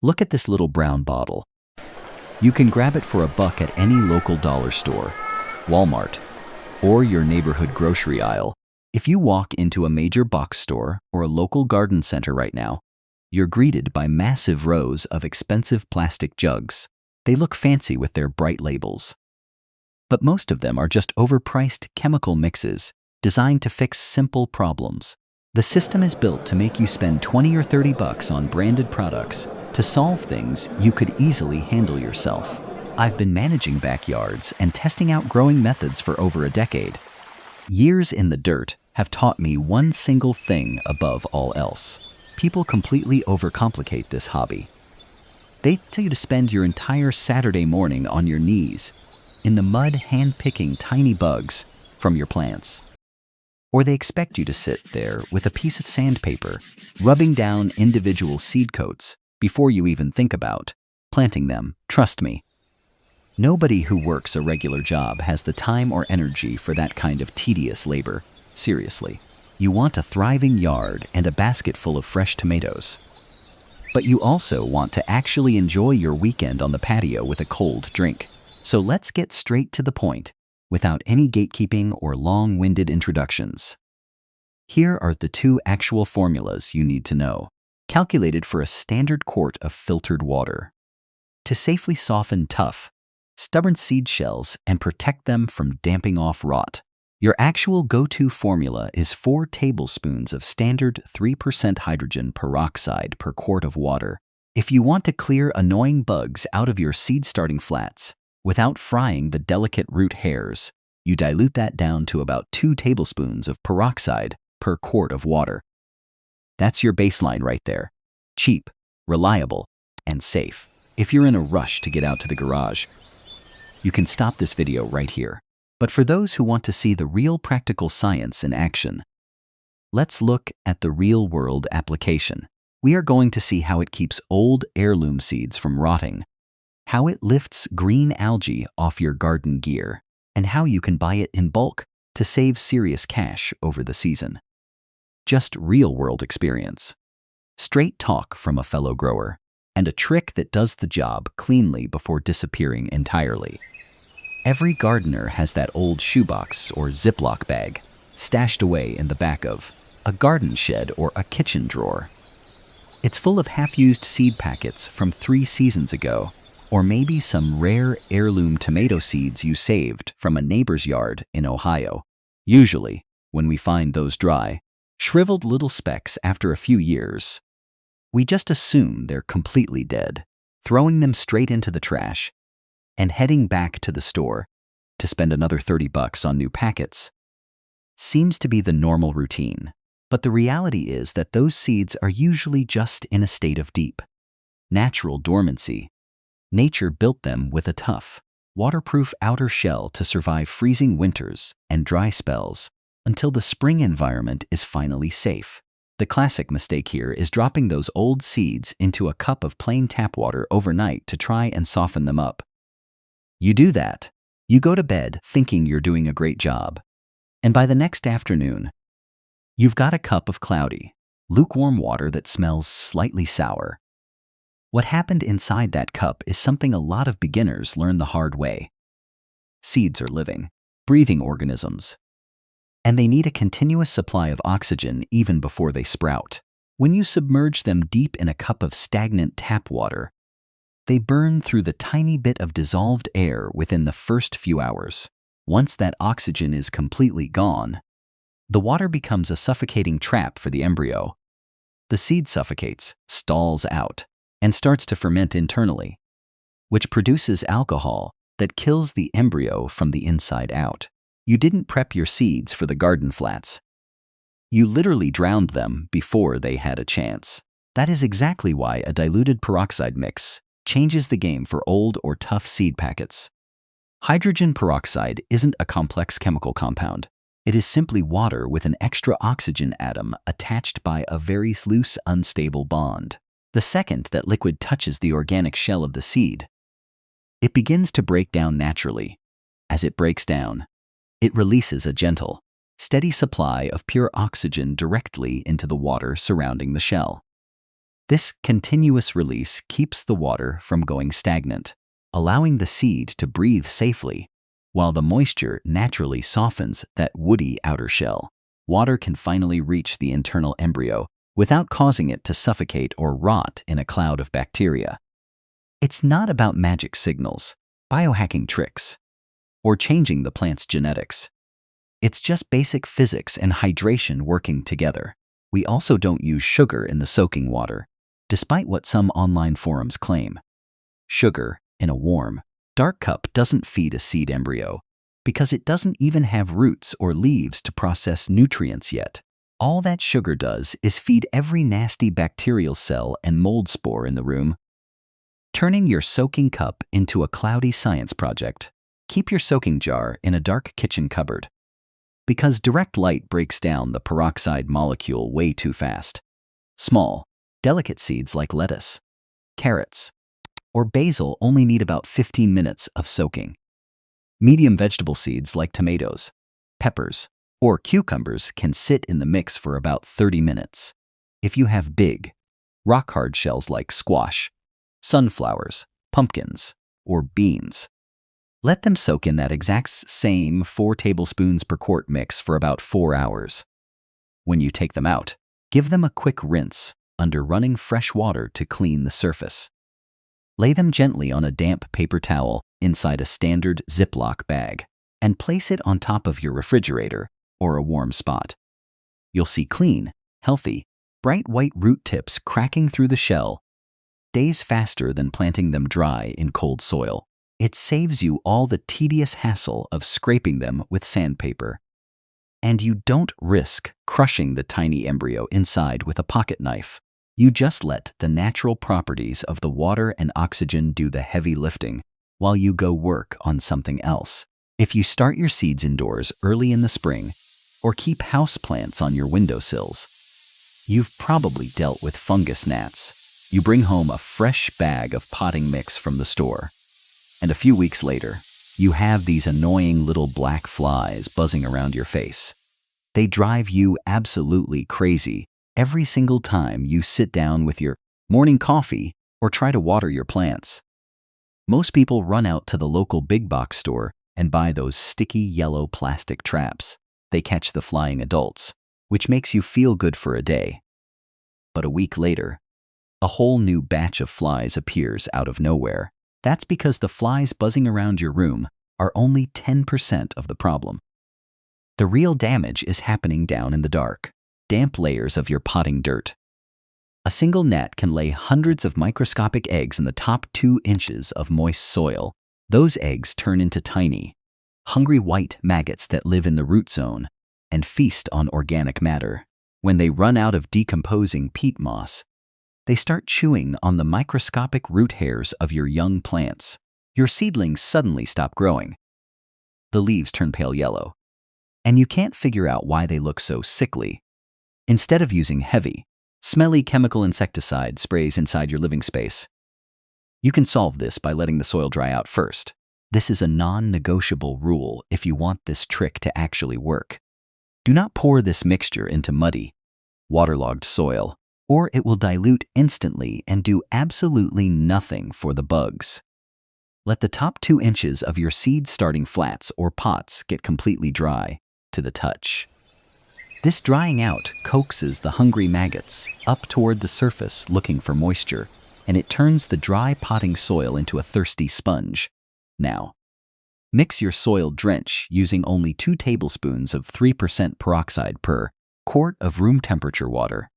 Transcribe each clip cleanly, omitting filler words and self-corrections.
Look at this little brown bottle. You can grab it for $1 at any local dollar store, Walmart, or your neighborhood grocery aisle. If you walk into a major box store or a local garden center right now, you're greeted by massive rows of expensive plastic jugs. They look fancy with their bright labels. But most of them are just overpriced chemical mixes designed to fix simple problems. The system is built to make you spend $20 or $30 on branded products to solve things you could easily handle yourself. I've been managing backyards and testing out growing methods for over a decade. Years in the dirt have taught me one single thing above all else. People completely overcomplicate this hobby. They tell you to spend your entire Saturday morning on your knees in the mud hand-picking tiny bugs from your plants. Or they expect you to sit there with a piece of sandpaper, rubbing down individual seed coats before you even think about planting them. Trust me, nobody who works a regular job has the time or energy for that kind of tedious labor. Seriously, you want a thriving yard and a basket full of fresh tomatoes. But you also want to actually enjoy your weekend on the patio with a cold drink. So let's get straight to the point, without any gatekeeping or long-winded introductions. Here are the 2 actual formulas you need to know, calculated for a standard quart of filtered water. To safely soften tough, stubborn seed shells and protect them from damping off rot, your actual go-to formula is 4 tablespoons of standard 3% hydrogen peroxide per quart of water. If you want to clear annoying bugs out of your seed-starting flats, without frying the delicate root hairs, you dilute that down to about 2 tablespoons of peroxide per quart of water. That's your baseline right there. Cheap, reliable, and safe. If you're in a rush to get out to the garage, you can stop this video right here. But for those who want to see the real practical science in action, let's look at the real-world application. We are going to see how it keeps old heirloom seeds from rotting, how it lifts green algae off your garden gear, and how you can buy it in bulk to save serious cash over the season. Just real-world experience. Straight talk from a fellow grower, and a trick that does the job cleanly before disappearing entirely. Every gardener has that old shoebox or Ziploc bag stashed away in the back of a garden shed or a kitchen drawer. It's full of half-used seed packets from 3 seasons ago, or maybe some rare heirloom tomato seeds you saved from a neighbor's yard in Ohio. Usually, when we find those dry, shriveled little specks after a few years, we just assume they're completely dead, throwing them straight into the trash and heading back to the store to spend another $30 on new packets. Seems to be the normal routine, but the reality is that those seeds are usually just in a state of deep, natural dormancy. Nature built them with a tough, waterproof outer shell to survive freezing winters and dry spells until the spring environment is finally safe. The classic mistake here is dropping those old seeds into a cup of plain tap water overnight to try and soften them up. You do that, you go to bed thinking you're doing a great job, and by the next afternoon, you've got a cup of cloudy, lukewarm water that smells slightly sour. What happened inside that cup is something a lot of beginners learn the hard way. Seeds are living, breathing organisms, and they need a continuous supply of oxygen even before they sprout. When you submerge them deep in a cup of stagnant tap water, they burn through the tiny bit of dissolved air within the first few hours. Once that oxygen is completely gone, the water becomes a suffocating trap for the embryo. The seed suffocates, stalls out, and starts to ferment internally, which produces alcohol that kills the embryo from the inside out. You didn't prep your seeds for the garden flats. You literally drowned them before they had a chance. That is exactly why a diluted peroxide mix changes the game for old or tough seed packets. Hydrogen peroxide isn't a complex chemical compound. It is simply water with an extra oxygen atom attached by a very loose, unstable bond. The second that liquid touches the organic shell of the seed, it begins to break down naturally. As it breaks down, it releases a gentle, steady supply of pure oxygen directly into the water surrounding the shell. This continuous release keeps the water from going stagnant, allowing the seed to breathe safely, while the moisture naturally softens that woody outer shell. Water can finally reach the internal embryo without causing it to suffocate or rot in a cloud of bacteria. It's not about magic signals, biohacking tricks, or changing the plant's genetics. It's just basic physics and hydration working together. We also don't use sugar in the soaking water, despite what some online forums claim. Sugar, in a warm, dark cup doesn't feed a seed embryo because it doesn't even have roots or leaves to process nutrients yet. All that sugar does is feed every nasty bacterial cell and mold spore in the room. Turning your soaking cup into a cloudy science project. Keep your soaking jar in a dark kitchen cupboard, because direct light breaks down the peroxide molecule way too fast. Small, delicate seeds like lettuce, carrots, or basil only need about 15 minutes of soaking. Medium vegetable seeds like tomatoes, peppers, or cucumbers can sit in the mix for about 30 minutes. If you have big, rock-hard shells like squash, sunflowers, pumpkins, or beans, let them soak in that exact same 4 tablespoons per quart mix for about 4 hours. When you take them out, give them a quick rinse under running fresh water to clean the surface. Lay them gently on a damp paper towel inside a standard Ziploc bag and place it on top of your refrigerator or a warm spot. You'll see clean, healthy, bright white root tips cracking through the shell, days faster than planting them dry in cold soil. It saves you all the tedious hassle of scraping them with sandpaper. And you don't risk crushing the tiny embryo inside with a pocket knife. You just let the natural properties of the water and oxygen do the heavy lifting while you go work on something else. If you start your seeds indoors early in the spring or keep houseplants on your windowsills, you've probably dealt with fungus gnats. You bring home a fresh bag of potting mix from the store, and a few weeks later, you have these annoying little black flies buzzing around your face. They drive you absolutely crazy every single time you sit down with your morning coffee or try to water your plants. Most people run out to the local big box store and buy those sticky yellow plastic traps. They catch the flying adults, which makes you feel good for a day. But a week later, a whole new batch of flies appears out of nowhere. That's because the flies buzzing around your room are only 10% of the problem. The real damage is happening down in the dark, damp layers of your potting dirt. A single gnat can lay hundreds of microscopic eggs in the top 2 inches of moist soil. Those eggs turn into tiny, hungry white maggots that live in the root zone and feast on organic matter. When they run out of decomposing peat moss, they start chewing on the microscopic root hairs of your young plants. Your seedlings suddenly stop growing. The leaves turn pale yellow, and you can't figure out why they look so sickly. Instead of using heavy, smelly chemical insecticide sprays inside your living space, you can solve this by letting the soil dry out first. This is a non-negotiable rule if you want this trick to actually work. Do not pour this mixture into muddy, waterlogged soil, or it will dilute instantly and do absolutely nothing for the bugs. Let the top 2 inches of your seed starting flats or pots get completely dry to the touch. This drying out coaxes the hungry maggots up toward the surface looking for moisture, and it turns the dry potting soil into a thirsty sponge. Now, mix your soil drench using only 2 tablespoons of 3% peroxide per quart of room temperature water.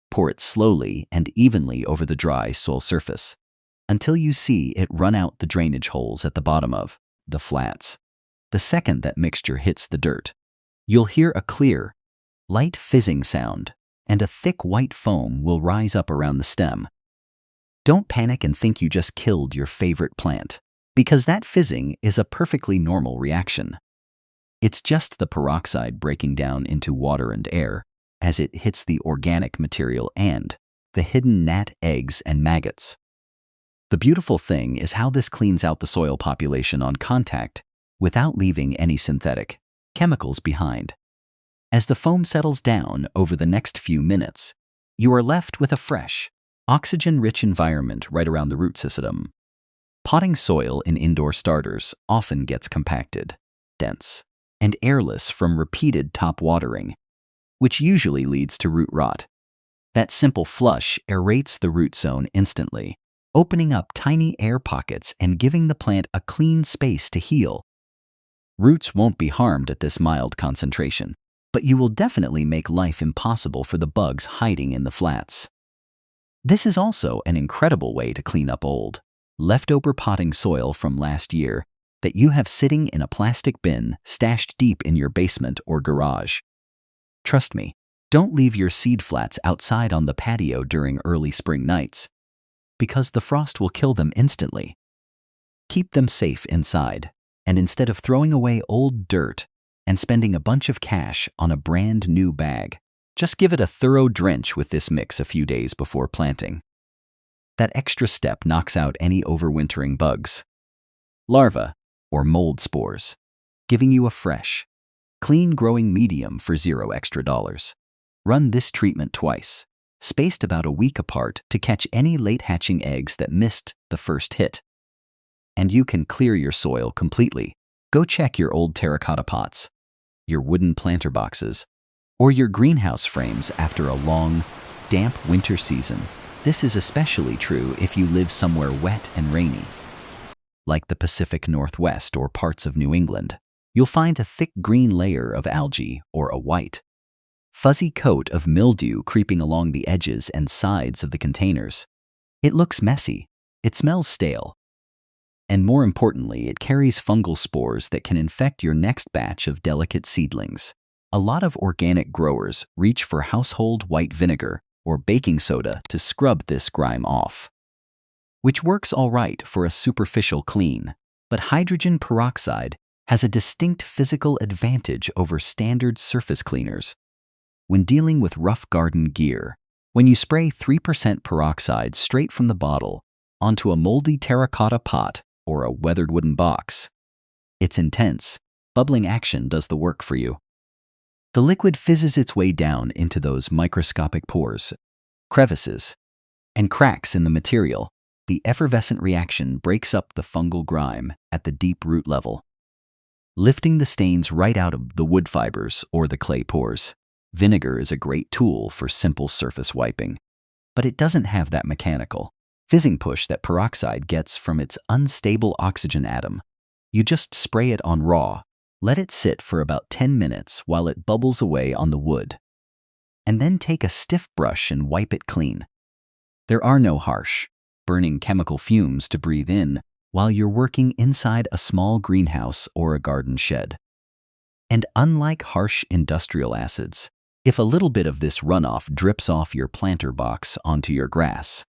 Pour it slowly and evenly over the dry soil surface until you see it run out the drainage holes at the bottom of the flats. The second that mixture hits the dirt, you'll hear a clear, light fizzing sound, and a thick white foam will rise up around the stem. Don't panic and think you just killed your favorite plant, because that fizzing is a perfectly normal reaction. It's just the peroxide breaking down into water and air as it hits the organic material and the hidden gnat eggs and maggots. The beautiful thing is how this cleans out the soil population on contact without leaving any synthetic chemicals behind. As the foam settles down over the next few minutes, you are left with a fresh, Oxygen-rich environment right around the root system. Potting soil in indoor starters often gets compacted, dense, and airless from repeated top watering, which usually leads to root rot. That simple flush aerates the root zone instantly, opening up tiny air pockets and giving the plant a clean space to heal. Roots won't be harmed at this mild concentration, but you will definitely make life impossible for the bugs hiding in the flats. This is also an incredible way to clean up old, leftover potting soil from last year that you have sitting in a plastic bin stashed deep in your basement or garage. Trust me, don't leave your seed flats outside on the patio during early spring nights, because the frost will kill them instantly. Keep them safe inside, and instead of throwing away old dirt and spending a bunch of cash on a brand new bag, just give it a thorough drench with this mix a few days before planting. That extra step knocks out any overwintering bugs, larvae, or mold spores, giving you a fresh, clean growing medium for $0 extra. Run this treatment twice, spaced about a week apart to catch any late hatching eggs that missed the first hit. And you can clear your soil completely. Go check your old terracotta pots, your wooden planter boxes, or your greenhouse frames after a long, damp winter season. This is especially true if you live somewhere wet and rainy, like the Pacific Northwest or parts of New England. You'll find a thick green layer of algae or a white, fuzzy coat of mildew creeping along the edges and sides of the containers. It looks messy, it smells stale, and more importantly, it carries fungal spores that can infect your next batch of delicate seedlings. A lot of organic growers reach for household white vinegar or baking soda to scrub this grime off, which works all right for a superficial clean, but hydrogen peroxide has a distinct physical advantage over standard surface cleaners. When dealing with rough garden gear, when you spray 3% peroxide straight from the bottle onto a moldy terracotta pot or a weathered wooden box, it's intense. Bubbling action does the work for you. The liquid fizzes its way down into those microscopic pores, crevices, and cracks in the material. The effervescent reaction breaks up the fungal grime at the deep root level, lifting the stains right out of the wood fibers or the clay pores. Vinegar is a great tool for simple surface wiping, but it doesn't have that mechanical, fizzing push that peroxide gets from its unstable oxygen atom. You just spray it on raw, let it sit for about 10 minutes while it bubbles away on the wood, and then take a stiff brush and wipe it clean. There are no harsh, burning chemical fumes to breathe in while you're working inside a small greenhouse or a garden shed. And unlike harsh industrial acids, if a little bit of this runoff drips off your planter box onto your grass,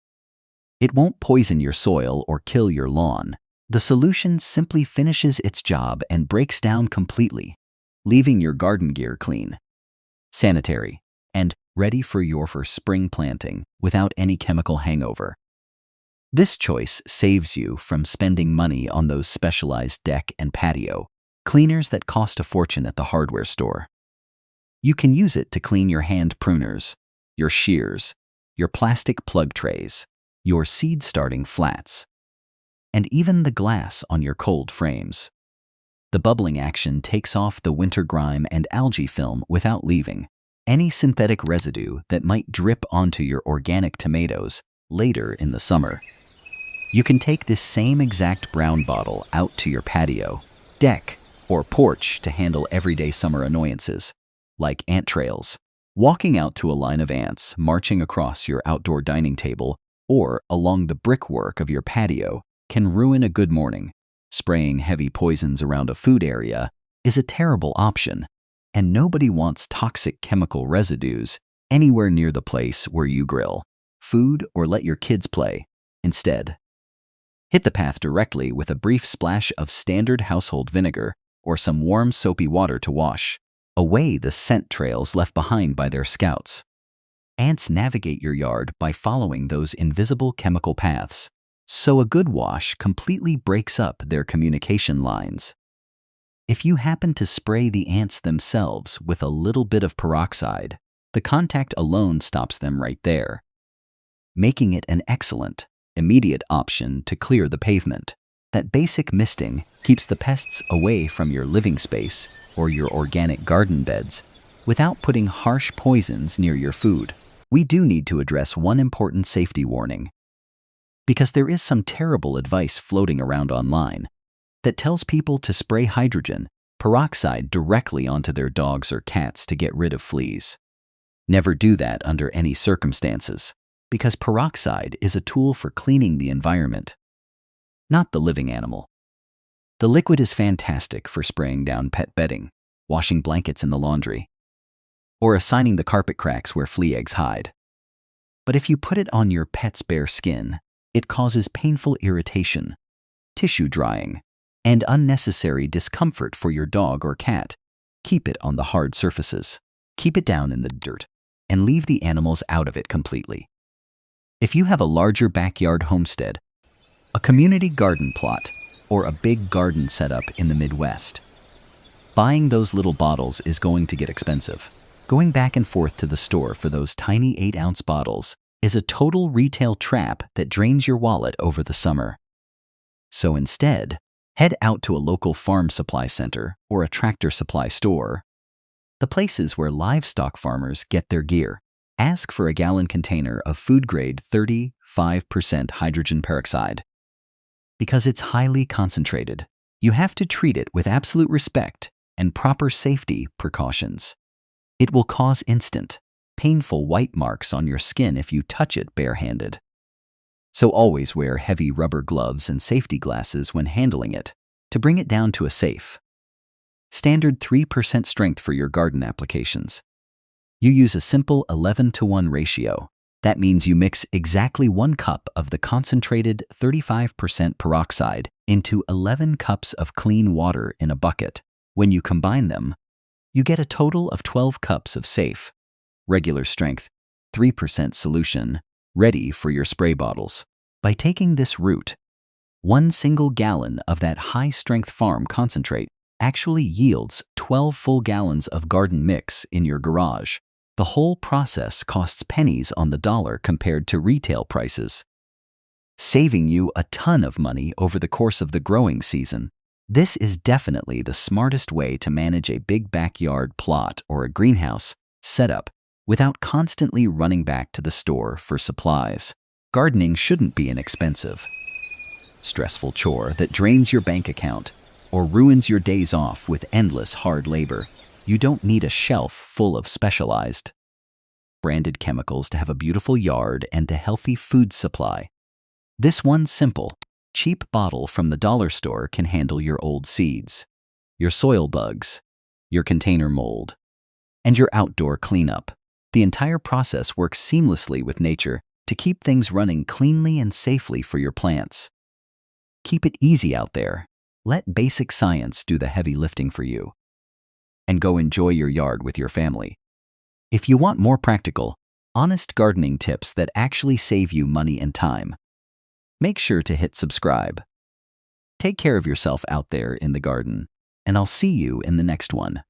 it won't poison your soil or kill your lawn. The solution simply finishes its job and breaks down completely, leaving your garden gear clean, sanitary, and ready for your first spring planting without any chemical hangover. This choice saves you from spending money on those specialized deck and patio cleaners that cost a fortune at the hardware store. You can use it to clean your hand pruners, your shears, your plastic plug trays, your seed starting flats, and even the glass on your cold frames. The bubbling action takes off the winter grime and algae film without leaving any synthetic residue that might drip onto your organic tomatoes later in the summer. You can take this same exact brown bottle out to your patio, deck, or porch to handle everyday summer annoyances, like ant trails, walking out to a line of ants marching across your outdoor dining table or along the brickwork of your patio can ruin a good morning. Spraying heavy poisons around a food area is a terrible option, and nobody wants toxic chemical residues anywhere near the place where you grill food or let your kids play. Instead, hit the path directly with a brief splash of standard household vinegar or some warm soapy water to wash away the scent trails left behind by their scouts. Ants navigate your yard by following those invisible chemical paths, so a good wash completely breaks up their communication lines. If you happen to spray the ants themselves with a little bit of peroxide, the contact alone stops them right there. making it an excellent, immediate option to clear the pavement. That basic misting keeps the pests away from your living space or your organic garden beds without putting harsh poisons near your food. We do need to address one important safety warning, because there is some terrible advice floating around online that tells people to spray hydrogen peroxide directly onto their dogs or cats to get rid of fleas. Never do that under any circumstances, because peroxide is a tool for cleaning the environment, not the living animal. The liquid is fantastic for spraying down pet bedding, washing blankets in the laundry, or assigning the carpet cracks where flea eggs hide. But if you put it on your pet's bare skin, it causes painful irritation, tissue drying, and unnecessary discomfort for your dog or cat. Keep it on the hard surfaces. Keep it down in the dirt, and leave the animals out of it completely. If you have a larger backyard homestead, a community garden plot, or a big garden setup in the Midwest, buying those little bottles is going to get expensive. Going back and forth to the store for those tiny 8-ounce bottles is a total retail trap that drains your wallet over the summer. So instead, head out to a local farm supply center or a tractor supply store, the places where livestock farmers get their gear. Ask for a gallon container of food-grade 35% hydrogen peroxide. Because it's highly concentrated, you have to treat it with absolute respect and proper safety precautions. It will cause instant, painful white marks on your skin if you touch it barehanded. So always wear heavy rubber gloves and safety glasses when handling it to bring it down to a safe, standard 3% strength for your garden applications. You use a simple 11-to-1 ratio. That means you mix exactly 1 cup of the concentrated 35% peroxide into 11 cups of clean water in a bucket. When you combine them, you get a total of 12 cups of safe, regular strength, 3% solution, ready for your spray bottles. By taking this route, 1 single gallon of that high-strength farm concentrate actually yields 12 full gallons of garden mix in your garage. The whole process costs pennies on the dollar compared to retail prices, saving you a ton of money over the course of the growing season. This is definitely the smartest way to manage a big backyard plot or a greenhouse setup without constantly running back to the store for supplies. Gardening shouldn't be an expensive, stressful chore that drains your bank account or ruins your days off with endless hard labor. You don't need a shelf full of specialized, branded chemicals to have a beautiful yard and a healthy food supply. This one simple, cheap bottle from the dollar store can handle your old seeds, your soil bugs, your container mold, and your outdoor cleanup. The entire process works seamlessly with nature to keep things running cleanly and safely for your plants. Keep it easy out there. Let basic science do the heavy lifting for you, and go enjoy your yard with your family. If you want more practical, honest gardening tips that actually save you money and time, make sure to hit subscribe. Take care of yourself out there in the garden, and I'll see you in the next one.